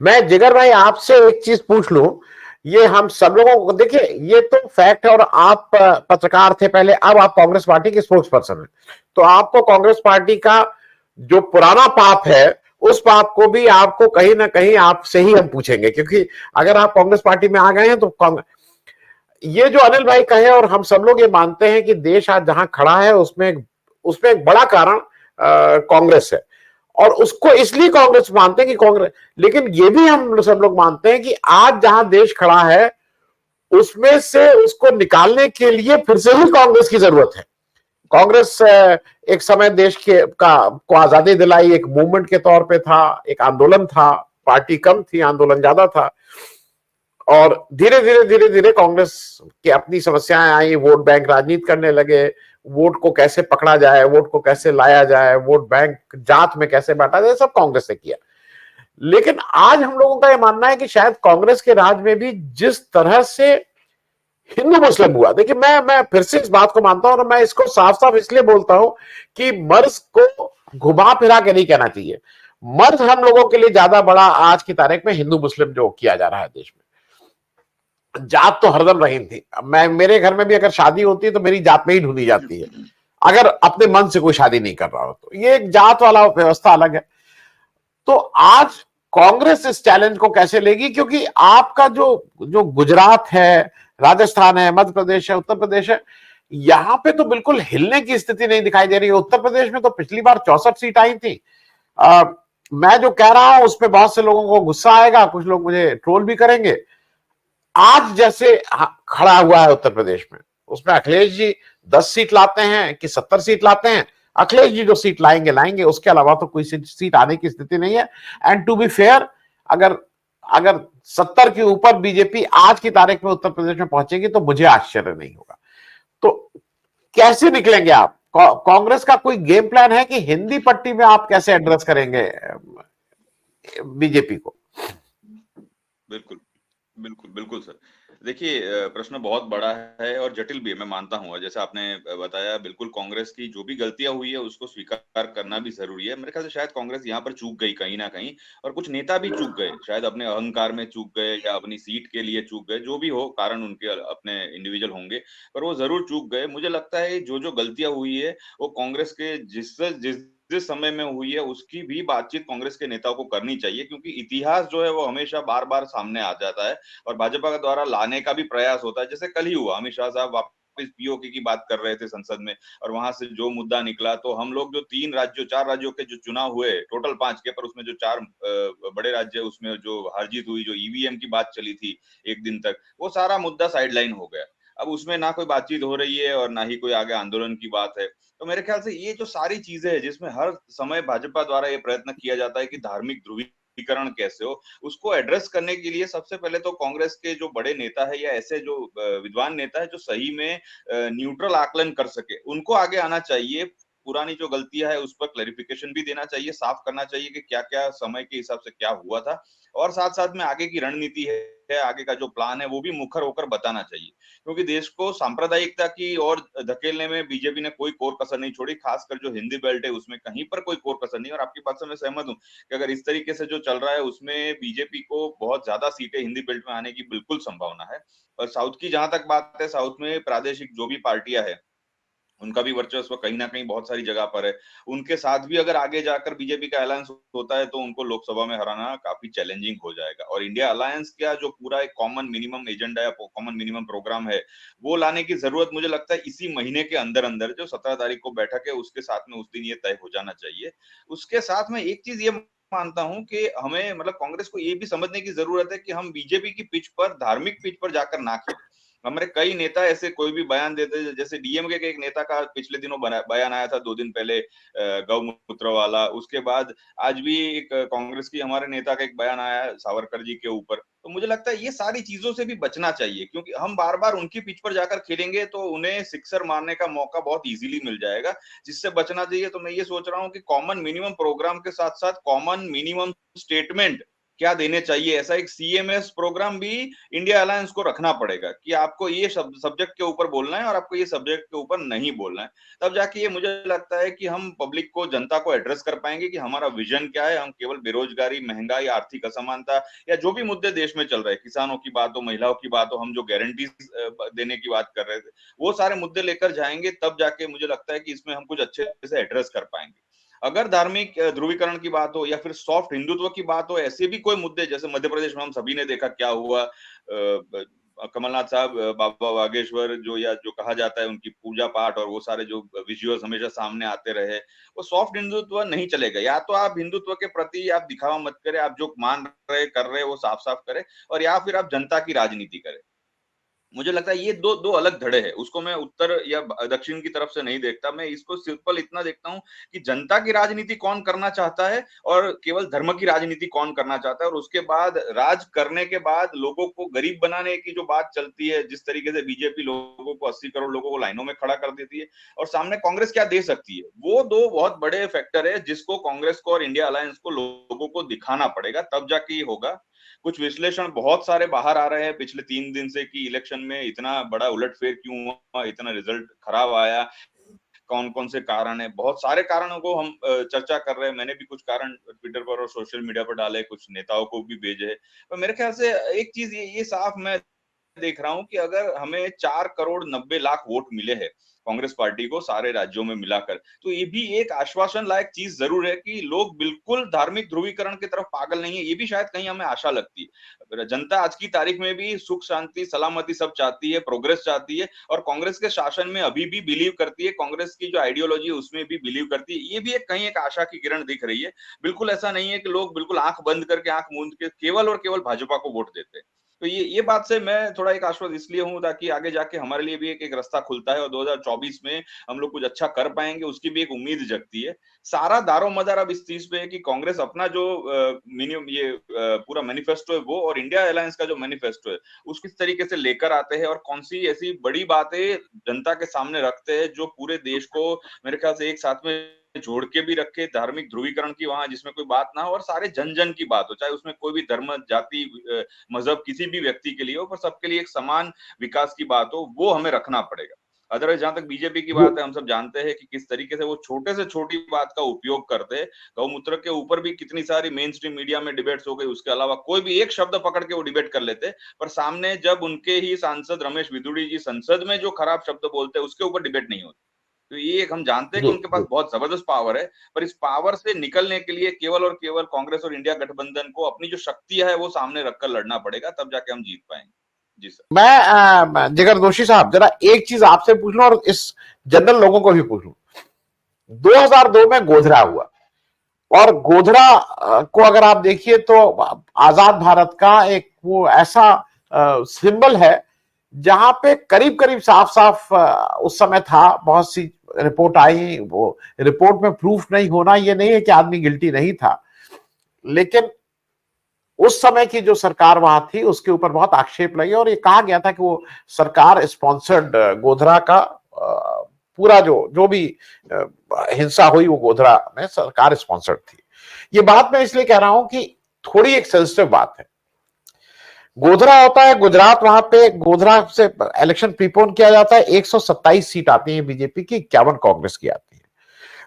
मैं जिगर भाई आपसे एक चीज पूछ लूं, ये हम सब लोगों को देखिए, ये तो फैक्ट है, और आप पत्रकार थे पहले, अब आप कांग्रेस पार्टी के स्पोक्स पर्सन हैं, तो आपको कांग्रेस पार्टी का जो पुराना पाप है, उस पाप को भी आपको कहीं ना कहीं आपसे ही हम पूछेंगे, क्योंकि अगर आप कांग्रेस पार्टी में आ गए हैं तो ये जो अनिल भाई कहे, और हम सब लोग ये मानते हैं कि देश आज जहां खड़ा है उसमें उसमें एक बड़ा कारण कांग्रेस है, और उसको इसलिए कांग्रेस मानते हैं कि कांग्रेस, लेकिन ये भी हम सब लोग मानते हैं कि आज जहां देश खड़ा है उसमें से उसको निकालने के लिए फिर से ही कांग्रेस की जरूरत है। कांग्रेस एक समय देश के का को आजादी दिलाई, एक मूवमेंट के तौर पे था, एक आंदोलन था, पार्टी कम थी, आंदोलन ज्यादा था, और धीरे धीरे कांग्रेस की अपनी समस्याएं आई, वोट बैंक राजनीति करने लगे, वोट को कैसे पकड़ा जाए, वोट को कैसे लाया जाए, वोट बैंक जात में कैसे बांटा जाए, सब कांग्रेस ने किया। लेकिन आज हम लोगों का यह मानना है कि शायद कांग्रेस के राज में भी जिस तरह से हिंदू मुस्लिम हुआ, देखिए मैं फिर से इस बात को मानता हूं, और मैं इसको साफ साफ इसलिए बोलता हूं कि मर्ज को घुमा फिरा के नहीं कहना चाहिए। मर्ज हम लोगों के लिए ज्यादा बड़ा आज की तारीख में हिंदू मुस्लिम जो किया जा रहा है देश में, जात तो हरदम रही थी। मैं, मेरे घर में भी अगर शादी होती है तो मेरी जात में ही ढूंढी जाती है, अगर अपने मन से कोई शादी नहीं कर रहा हो तो। ये एक जात वाला व्यवस्था अलग है। तो आज कांग्रेस इस चैलेंज को कैसे लेगी, क्योंकि आपका जो जो गुजरात है, राजस्थान है, मध्य प्रदेश है, उत्तर प्रदेश है, यहां पे तो बिल्कुल हिलने की स्थिति नहीं दिखाई दे रही है। उत्तर प्रदेश में तो पिछली बार 64 सीट आई थी। आ, मैं जो कह रहा हूं उसमें बहुत से लोगों को गुस्सा आएगा, कुछ लोग मुझे ट्रोल भी करेंगे। आज जैसे खड़ा हुआ है उत्तर प्रदेश में, उसमें अखिलेश जी 10 सीट लाते हैं कि 70 सीट लाते हैं, अखिलेश जी जो सीट लाएंगे लाएंगे, उसके अलावा तो कोई सीट आने की स्थिति नहीं है। एंड टू बी फेयर, अगर अगर 70 के ऊपर बीजेपी आज की तारीख में उत्तर प्रदेश में पहुंचेगी तो मुझे आश्चर्य नहीं होगा। तो कैसे निकलेंगे आप? कांग्रेस का कोई गेम प्लान है कि हिंदी पट्टी में आप कैसे एड्रेस करेंगे बीजेपी को? बिल्कुल, बिल्कुल, बिल्कुल सर। देखिए प्रश्न बहुत बड़ा है और जटिल भी है, मैं मानता हूँ। और जैसे आपने बताया, बिल्कुल कांग्रेस की जो भी गलतियाँ हुई है उसको स्वीकार करना भी ज़रूरी है। मेरे ख्याल से शायद कांग्रेस यहाँ पर चूक गई कहीं न कहीं, और कुछ नेता भी चूक गए। शायद अपने अहंकार में चूक गए या अपनी सीट के लिए चूक गए, जो भी हो कारण उनके अपने इंडिविजुअल होंगे, पर वो ज़रूर चूक गए। मुझे लगता है जो-जो गलतियाँ हुई है वो कांग्रेस के जिस समय में हुई है उसकी भी बातचीत कांग्रेस के नेताओं को करनी चाहिए, क्योंकि इतिहास जो है वो हमेशा बार-बार सामने आ जाता है और भाजपा के द्वारा लाने का भी प्रयास होता है। जैसे कल ही हुआ, अमित शाह साहब वापस पीओके की बात कर रहे थे संसद में, और वहां से जो मुद्दा निकला, तो हम लोग जो 4 राज्यों के जो चुनाव हुए, टोटल 5 के, पर उसमें जो 4 बड़े राज्य, उसमें जो हार जीत हुई, जो ईवीएम की बात चली थी एक दिन तक, वो सारा मुद्दा साइडलाइन हो गया। अब उसमें ना कोई बातचीत हो रही है और ना ही कोई आगे आंदोलन की बात है। तो मेरे ख्याल से ये जो सारी चीजें हैं, जिसमें हर समय भाजपा द्वारा ये प्रयत्न किया जाता है कि धार्मिक ध्रुवीकरण कैसे हो, उसको एड्रेस करने के लिए सबसे पहले तो कांग्रेस के जो बड़े नेता है या ऐसे जो विद्वान नेता है जो सही में न्यूट्रल आकलन कर सके, उनको आगे आना चाहिए। पुरानी जो गलतियां है उस पर क्लैरिफिकेशन भी देना चाहिए, साफ करना चाहिए कि क्या-क्या समय के हिसाब से क्या हुआ था, और साथ-साथ में आगे की रणनीति है, आगे का जो प्लान है वो भी मुखर होकर बताना चाहिए। क्योंकि देश को सांप्रदायिकता की ओर धकेलने में बीजेपी ने कोई कोर कसर नहीं छोड़ी, खासकर जो हिंदी बेल्ट है उसमें कहीं पर कोई कोर कसर नहीं। और आपकी बात से मैं सहमत हूँ कि अगर इस तरीके से जो चल रहा है उसमें बीजेपी को बहुत ज्यादा सीटें हिंदी बेल्ट में आने की बिल्कुल संभावना है। और साउथ की जहां तक बात है, साउथ में प्रादेशिक जो भी पार्टियां है उनका भी वर्चस्व कहीं न कहीं बहुत सारी जगह पर है। उनके साथ भी अगर आगे जाकर बीजेपी का अलायंस होता है, तो उनको लोकसभा में हराना काफ़ी चैलेंजिंग हो जाएगा। और इंडिया अलायंस का जो पूरा एक कॉमन मिनिमम एजेंडा या कॉमन मिनिमम प्रोग्राम है, वो लाने की ज़रूरत मुझे लगता है इसी महीने के अंदर-अंदर, जो 17 तारीख को बैठक है, उसके साथ में उस दिन ये तय हो जाना चाहिए। उसके साथ में एक चीज़ ये मानता हूँ कि हमें, मतलब कांग्रेस को ये भी समझने की ज़रूरत है कि हम बीजेपी की पिच पर, धार्मिक पिच पर जाकर ना खेलें। हमारे कई नेता ऐसे कोई भी बयान देते, जैसे डीएमके के एक नेता का पिछले दिनों बयान आया था 2 दिन पहले, गौमूत्र वाला। उसके बाद आज भी एक कांग्रेस की हमारे नेता का एक बयान आया है सावरकर जी के ऊपर। तो मुझे लगता है ये सारी चीजों से भी बचना चाहिए, क्योंकि हम बार-बार उनकी पिच पर जाकर खेलेंगे तो उन्हें सिक्सर मारने का मौका बहुत ईज़िली मिल जाएगा। जिससे बचना चाहिए, तो मैं ये सोच रहा हूँ कि कॉमन मिनिमम प्रोग्राम के साथ-साथ कॉमन मिनिमम स्टेटमेंट क्या देने चाहिए, ऐसा एक सीएमएस प्रोग्राम भी इंडिया अलायंस को रखना पड़ेगा कि आपको ये सब्जेक्ट के ऊपर बोलना है और आपको ये सब्जेक्ट के ऊपर नहीं बोलना है। तब जाके ये मुझे लगता है कि हम पब्लिक को, जनता को एड्रेस कर पाएंगे कि हमारा विजन क्या है। हम केवल बेरोजगारी, महंगाई, आर्थिक असमानता या जो भी मुद्दे देश में चल रहे हैं, किसानों की बात हो, महिलाओं की बात हो, हम जो गारंटी देने की बात कर रहे थे, वो सारे मुद्दे लेकर जाएंगे, तब जाके मुझे लगता है कि इसमें हम कुछ अच्छे से एड्रेस कर पाएंगे। अगर धार्मिक ध्रुवीकरण की बात हो या फिर सॉफ्ट हिंदुत्व की बात हो, ऐसे भी कोई मुद्दे, जैसे मध्य प्रदेश में हम सभी ने देखा क्या हुआ, कमलनाथ साहब, बाबा बागेश्वर जो, या जो कहा जाता है उनकी पूजा पाठ और वो सारे जो विजुअल्स हमेशा सामने आते रहे, वो सॉफ्ट हिंदुत्व नहीं चलेगा। या तो आप हिंदुत्व के प्रति आप दिखावा मत करें, आप जो मान रहे कर रहे वो साफ साफ करें, और या फिर आप जनता की राजनीति करें। मुझे लगता है ये दो दो अलग धड़े हैं। उसको मैं उत्तर या दक्षिण की तरफ से नहीं देखता, मैं इसको सिंपल इतना देखता हूँ कि जनता की राजनीति कौन करना चाहता है और केवल धर्म की राजनीति कौन करना चाहता है, और उसके बाद राज करने के बाद लोगों को गरीब बनाने की जो बात चलती है, जिस तरीके से बीजेपी लोगों को 80 करोड़ लोगों को लाइनों में खड़ा कर देती है और सामने कांग्रेस क्या दे सकती है, वो दो बहुत बड़े फैक्टर है जिसको कांग्रेस को और इंडिया अलायंस को लोगों को दिखाना पड़ेगा, तब जाके ये होगा। कुछ विश्लेषण बहुत सारे बाहर आ रहे हैं पिछले 3 दिन से कि इलेक्शन में इतना बड़ा उलटफेर क्यों हुआ, इतना रिजल्ट खराब आया, कौन कौन से कारण है। बहुत सारे कारणों को हम चर्चा कर रहे हैं। मैंने भी कुछ कारण ट्विटर पर और सोशल मीडिया पर डाले, कुछ नेताओं को भी भेजे। पर मेरे ख्याल से एक चीज ये साफ मैं देख रहा हूं कि अगर हमें 4 करोड़ 90 लाख वोट मिले हैं कांग्रेस पार्टी को सारे राज्यों में मिलाकर, तो ये भी एक आश्वासन लायक चीज जरूर है कि लोग बिल्कुल धार्मिक ध्रुवीकरण की तरफ पागल नहीं है। ये भी शायद कहीं हमें आशा लगती है। जनता आज की तारीख में भी सुख, शांति, सलामती सब चाहती है, प्रोग्रेस चाहती है, और कांग्रेस के शासन में अभी भी बिलीव करती है, कांग्रेस की जो आइडियोलॉजी है उसमें भी बिलीव करती है। ये भी एक कहीं एक आशा की किरण दिख रही है। बिल्कुल ऐसा नहीं है कि लोग बिल्कुल आंख बंद करके, आंख मूंद के केवल और केवल भाजपा को वोट देते हैं। तो ये बात से मैं थोड़ा एक आश्वस्त इसलिए हूं ताकि आगे जाके हमारे लिए भी एक रास्ता खुलता है और 2024 में हम लोग कुछ अच्छा कर पाएंगे, उसकी भी एक उम्मीद जगती है। सारा दारोमदार अब इस चीज पे है कि कांग्रेस अपना जो मिनिमम ये पूरा मैनिफेस्टो है वो, और इंडिया अलायंस का जो मैनिफेस्टो है उसको किस तरीके से लेकर आते हैं और कौन सी ऐसी बड़ी बातें जनता के सामने रखते हैं जो पूरे देश को मेरे ख्याल से एक साथ में जोड़ के भी रखे, धार्मिक ध्रुवीकरण की वहां जिसमें कोई बात ना हो और सारे जन जन की बात हो, चाहे उसमें कोई भी धर्म, जाति, मजहब किसी भी व्यक्ति के लिए हो, पर सबके लिए एक समान विकास की बात हो, वो हमें रखना पड़ेगा। अदरवाइज जहां तक बीजेपी की बात है, हम सब जानते हैं कि किस तरीके से वो छोटे से छोटी बात का उपयोग करते हैं। गौमूत्र के ऊपर भी कितनी सारी मेन स्ट्रीम मीडिया में डिबेट्स हो गई, उसके अलावा कोई भी एक शब्द पकड़ के वो डिबेट कर लेते, पर सामने जब उनके ही सांसद रमेश विदुड़ी जी संसद में जो खराब शब्द बोलते हैं उसके ऊपर डिबेट नहीं होती। तो ये एक हम जानते हैं कि जी उनके पास जी। बहुत जबरदस्त पावर है, पर इस पावर से निकलने के लिए केवल और केवल कांग्रेस और इंडिया गठबंधन को अपनी जो शक्ति है वो सामने रखकर लड़ना पड़ेगा, तब जाके हम जीत पाएंगे। जी सर। मैं जिगर दोषी साहब जरा एक चीज आपसे पूछ लूं और इस जनरल लोगों को भी पूछ लूं। 2002 में गोधरा हुआ, और गोधरा को अगर आप देखिए तो आजाद भारत का एक वो ऐसा सिंबल है जहां पे करीब करीब साफ साफ उस समय था, बहुत सी रिपोर्ट आई, वो रिपोर्ट में प्रूफ नहीं होना ये नहीं है कि आदमी गिल्टी नहीं था, लेकिन उस समय की जो सरकार वहां थी उसके ऊपर बहुत आक्षेप लगे और ये कहा गया था कि वो सरकार स्पॉन्सर्ड गोधरा का पूरा जो जो भी हिंसा हुई वो गोधरा में सरकार स्पॉन्सर्ड थी। ये बात मैं इसलिए कह रहा हूं कि थोड़ी एक सेंसिटिव बात है। गोधरा होता है गुजरात, वहां पे गोधरा से इलेक्शन प्रीपोन किया जाता है, 127 सीट आती है बीजेपी की, 51 कांग्रेस की आती है।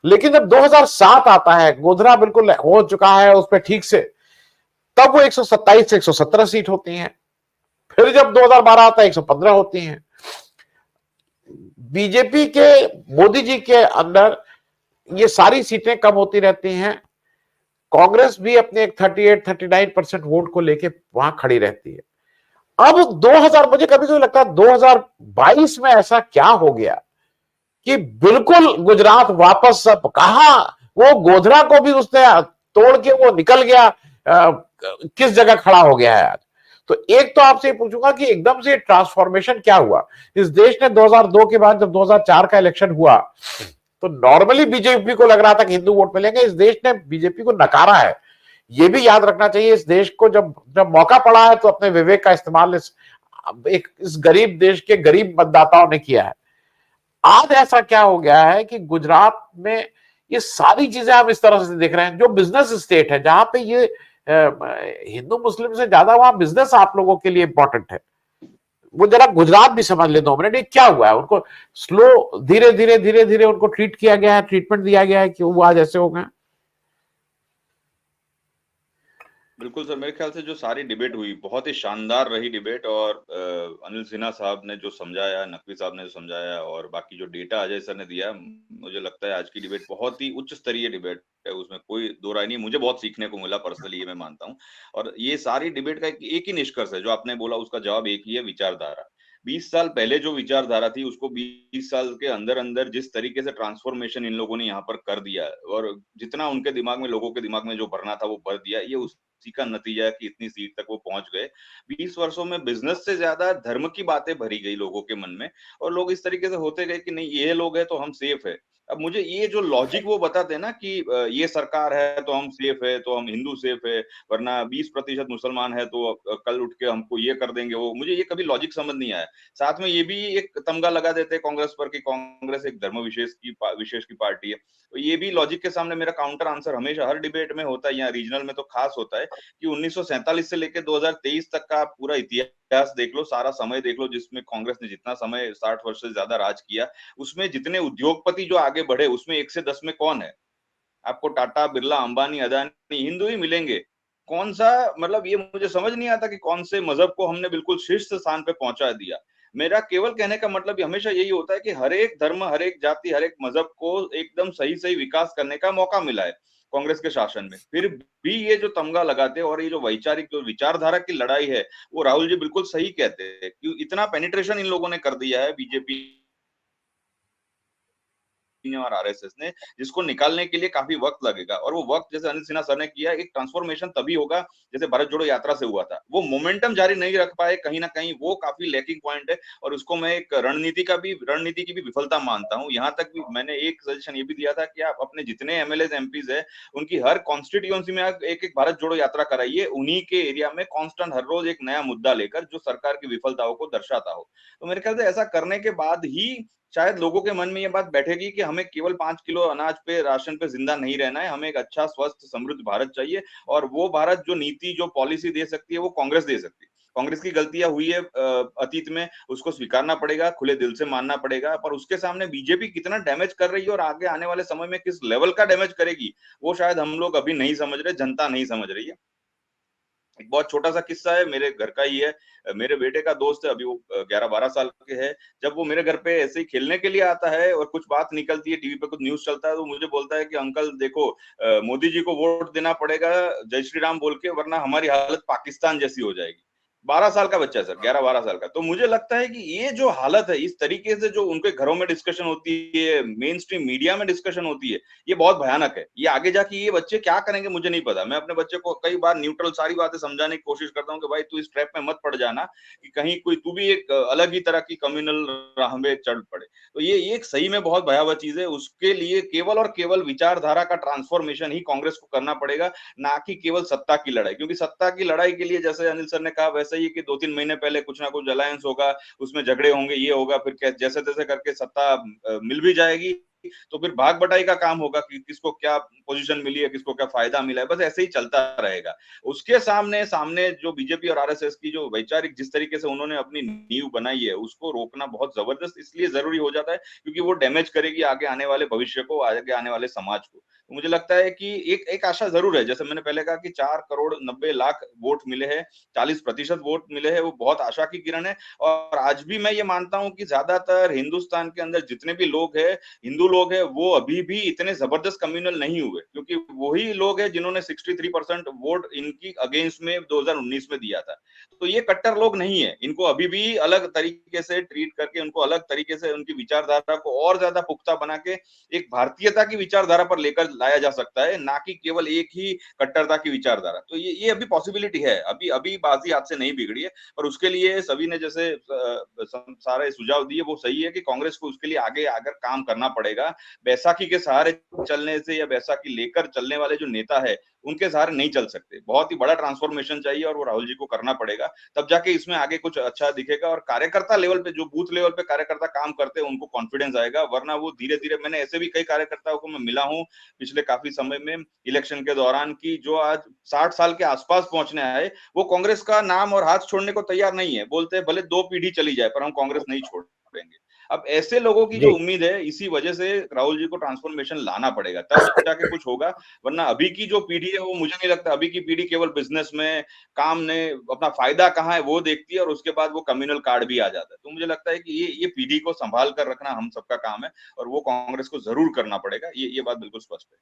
लेकिन जब 2007 आता है, गोधरा बिल्कुल हो चुका है उस पर ठीक से, तब वो 127 से 117 सीट होती हैं। फिर जब 2012 आता है 115 होती हैं। बीजेपी के मोदी जी के अंदर ये सारी सीटें कम होती रहती हैं, कांग्रेस भी अपने 38-39% वोट को लेके वहां खड़ी रहती है। अब 2000, मुझे कभी कभी लगता है 2022 में ऐसा क्या हो गया कि बिल्कुल गुजरात वापस सब, कहा वो गोधरा को भी उसने तोड़ के वो निकल गया, किस जगह खड़ा हो गया है आज। तो एक तो आपसे पूछूंगा कि एकदम से ट्रांसफॉर्मेशन क्या हुआ इस देश ने 2002 के बाद, जब 2004 का इलेक्शन हुआ तो नॉर्मली बीजेपी को लग रहा था कि हिंदू वोट मिलेंगे, इस देश ने बीजेपी को नकारा है। ये भी याद रखना चाहिए, इस देश को जब जब मौका पड़ा है तो अपने विवेक का इस्तेमाल इस गरीब देश के गरीब मतदाताओं ने किया है। आज ऐसा क्या हो गया है कि गुजरात में ये सारी चीजें आप इस तरह से देख रहे हैं, जो बिजनेस स्टेट है, जहां पे ये हिंदू मुस्लिम से ज्यादा वहां बिजनेस आप लोगों के लिए इंपॉर्टेंट है। वो जरा गुजरात भी समझ ले 2 मिनट, ये क्या हुआ है उनको स्लो, धीरे धीरे धीरे धीरे उनको ट्रीट किया गया है, ट्रीटमेंट दिया गया है कि वो आज ऐसे हो गए। बिल्कुल सर, मेरे ख्याल से जो सारी डिबेट हुई बहुत ही शानदार रही डिबेट, और अनिल सिन्हा साहब ने जो समझाया, नकवी साहब ने जो समझाया, और बाकी जो डेटा अजय सर ने दिया, मुझे लगता है आज की डिबेट बहुत ही उच्च स्तरीय डिबेट है, उसमें कोई दो राय नहीं। मुझे बहुत सीखने को मिला पर्सनली, ये मैं मानता हूँ। और ये सारी डिबेट का एक ही निष्कर्ष है, जो आपने बोला उसका जवाब एक ही है, विचारधारा। 20 साल पहले जो विचारधारा थी, उसको 20 साल के अंदर अंदर जिस तरीके से ट्रांसफॉर्मेशन इन लोगों ने यहाँ पर कर दिया, और जितना उनके दिमाग में, लोगों के दिमाग में जो भरना था वो भर दिया, ये उसी का नतीजा है कि इतनी सीट तक वो पहुंच गए। 20 वर्षों में बिजनेस से ज्यादा धर्म की बातें भरी गई लोगों के मन में, और लोग इस तरीके से होते गए कि नहीं ये लोग है तो हम सेफ है। अब मुझे ये जो लॉजिक वो बताते हैं ना कि ये सरकार है तो हम सेफ है, तो हम हिंदू सेफ है, वरना 20% मुसलमान है तो कल उठ के हमको ये कर देंगे, वो मुझे ये कभी लॉजिक समझ नहीं आया। साथ में ये भी एक तमगा लगा देते हैं कांग्रेस पर कि कांग्रेस एक धर्म विशेष की पार्टी है। तो ये भी लॉजिक के सामने मेरा काउंटर आंसर हमेशा हर डिबेट में होता है, यहाँ रीजनल में तो खास होता है कि 1947 से लेकर 2023 तक का आप पूरा इतिहास देख लो, सारा समय देख लो, जिसमें कांग्रेस ने जितना समय 60 वर्ष से ज्यादा राज किया, उसमें जितने उद्योगपति जो आगे बढ़े, उसमें 1 से 10 में कौन है? आपको टाटा, बिरला, अंबानी, अदानी हिंदू ही मिलेंगे। कौन सा, मतलब ये मुझे समझ नहीं आता कि कौन से मजहब को हमने बिल्कुल शीर्ष स्थान पे पहुंचा दिया। मेरा केवल कहने का मतलब हमेशा यही होता है कि हर एक धर्म, हर एक जाति, हर एक मजहब को एकदम सही सही विकास करने का मौका मिला है कांग्रेस के शासन में। फिर भी ये जो तमगा लगाते हैं, और ये जो वैचारिक, जो विचारधारा की लड़ाई है, वो राहुल जी बिल्कुल सही कहते हैं कि इतना पेनिट्रेशन इन लोगों ने कर दिया है, बीजेपी और आरएसएस ने, जिसको निकालने के लिए काफी वक्त लगेगा। और वो वक्त, जैसे अनिल सिन्हा सर ने किया, एक ट्रांसफॉर्मेशन तभी होगा जैसे भारत जोड़ो यात्रा से हुआ था। वो मोमेंटम जारी नहीं रख पाए, कहीं ना कहीं वो काफी लैकिंग पॉइंट है, और उसको मैं एक रणनीति की भी विफलता मानता हूँ। यहाँ तक भी मैंने एक सजेशन ये भी दिया था कि आप अपने जितने एमएलए एमपीज है, उनकी हर कॉन्स्टिट्यूएंसी में आप एक एक भारत जोड़ो यात्रा कराइए, उन्हीं के एरिया में कांस्टेंट हर रोज एक नया मुद्दा लेकर, जो सरकार की विफलताओं को दर्शाता हो। तो मेरे ख्याल से ऐसा करने के बाद ही शायद लोगों के मन में ये बात बैठेगी कि हमें केवल 5 किलो अनाज पे, राशन पे जिंदा नहीं रहना है, हमें एक अच्छा, स्वस्थ, समृद्ध भारत चाहिए। और वो भारत जो नीति, जो पॉलिसी दे सकती है, वो कांग्रेस दे सकती है। कांग्रेस की गलतियां हुई है अतीत में, उसको स्वीकारना पड़ेगा, खुले दिल से मानना पड़ेगा, पर उसके सामने बीजेपी कितना डैमेज कर रही है और आगे आने वाले समय में किस लेवल का डैमेज करेगी, वो शायद हम लोग अभी नहीं समझ रहे, जनता नहीं समझ रही है। एक बहुत छोटा सा किस्सा है, मेरे घर का ही है। मेरे बेटे का दोस्त है, अभी वो 11-12 साल के है। जब वो मेरे घर पे ऐसे ही खेलने के लिए आता है और कुछ बात निकलती है, टीवी पे कुछ न्यूज चलता है, तो मुझे बोलता है कि अंकल देखो, मोदी जी को वोट देना पड़ेगा जय श्री राम बोल के, वरना हमारी हालत पाकिस्तान जैसी हो जाएगी। 12 साल का बच्चा है सर, 11-12 साल का। तो मुझे लगता है कि ये जो हालत है, इस तरीके से जो उनके घरों में डिस्कशन होती है, मेन स्ट्रीम मीडिया में डिस्कशन होती है, ये बहुत भयानक है। ये आगे जाके ये बच्चे क्या करेंगे मुझे नहीं पता। मैं अपने बच्चे को कई बार न्यूट्रल सारी बातें समझाने की कोशिश करता हूँ कि भाई तू इस ट्रैप में मत पड़ जाना, कि कहीं कोई तू भी एक अलग ही तरह की कम्युनल राह में चढ़ पड़े। तो ये एक सही में बहुत भयावह चीज है। उसके लिए केवल और केवल विचारधारा का ट्रांसफॉर्मेशन ही कांग्रेस को करना पड़ेगा, ना कि केवल सत्ता की लड़ाई। क्योंकि सत्ता की लड़ाई के लिए, जैसे अनिल सर ने कहा, वैसे ही कि 2-3 महीने पहले कुछ ना कुछ अलायंस होगा, उसमें झगड़े होंगे, ये होगा, फिर जैसे तैसे करके सत्ता मिल भी जाएगी, तो फिर भाग बटाई का काम होगा कि किसको क्या पोजीशन मिली है, किसको क्या फायदा मिला है, बस ऐसे ही चलता रहेगा। उसके सामने सामने जो बीजेपी और आरएसएस की जो वैचारिक, जिस तरीके से उन्होंने अपनी नींव बनाई है, उसको रोकना बहुत जबरदस्त इसलिए जरूरी हो जाता है क्योंकि वो डैमेज करेगी आगे आने वाले भविष्य को, आगे आने वाले समाज को। तो मुझे लगता है कि एक एक आशा जरूर है, जैसे मैंने पहले कहा कि 4 करोड़ 90 लाख वोट मिले हैं, 40% वोट मिले हैं, वो बहुत आशा की किरण है। और आज भी मैं ये मानता हूं कि ज्यादातर हिंदुस्तान के अंदर जितने भी लोग हैं, हिंदू लोग हैं, वो अभी भी इतने जबरदस्त कम्युनल नहीं हुए, क्योंकि वही लोग हैं जिन्होंने 63% वोट इनकी अगेंस्ट में 2019 में दिया था। तो ये कट्टर लोग नहीं है, इनको अभी भी अलग तरीके से ट्रीट करके, उनको अलग तरीके से उनकी विचारधारा को और ज्यादा पुख्ता बना के एक भारतीयता की विचारधारा पर लेकर लाया जा सकता है, ना कि केवल एक ही कट्टरता की विचारधारा। तो ये अभी पॉसिबिलिटी है, अभी अभी बाजी हाथ से नहीं बिगड़ी है। और उसके लिए सभी ने जैसे सारे सुझाव दिए, वो सही है कि कांग्रेस को उसके लिए आगे आकर काम करना पड़ेगा। बैसाखी के सहारे चलने से या बैसाखी लेकर चलने वाले जो नेता है, उनके सहारे नहीं चल सकते। बहुत ही बड़ा ट्रांसफॉर्मेशन चाहिए और वो राहुल जी को करना पड़ेगा, तब जाके इसमें आगे कुछ अच्छा दिखेगा और कार्यकर्ता लेवल पे, जो बूथ लेवल पे कार्यकर्ता काम करते हैं, उनको कॉन्फिडेंस आएगा। वरना वो धीरे-धीरे, मैंने ऐसे भी कई कार्यकर्ताओं को मैं मिला हूँ पिछले काफी समय में इलेक्शन के दौरान, कि जो आज 60 साल के आसपास पहुंचने आए, वो कांग्रेस का नाम और हाथ छोड़ने को तैयार नहीं है। बोलते हैं भले 2 पीढ़ी चली जाए पर हम कांग्रेस नहीं छोड़ेंगे। अब ऐसे लोगों की जो जी। उम्मीद है, इसी वजह से राहुल जी को ट्रांसफॉर्मेशन लाना पड़ेगा, तब जाके कुछ होगा। वरना अभी की जो पीढ़ी है, वो मुझे नहीं लगता, अभी की पीढ़ी केवल बिजनेस में, काम ने अपना फायदा कहाँ है वो देखती है और उसके बाद वो कम्युनल कार्ड भी आ जाता है। तो मुझे लगता है कि ये पीढ़ी को संभाल कर रखना हम सबका काम है और वो कांग्रेस को जरूर करना पड़ेगा। ये बात बिल्कुल स्पष्ट है।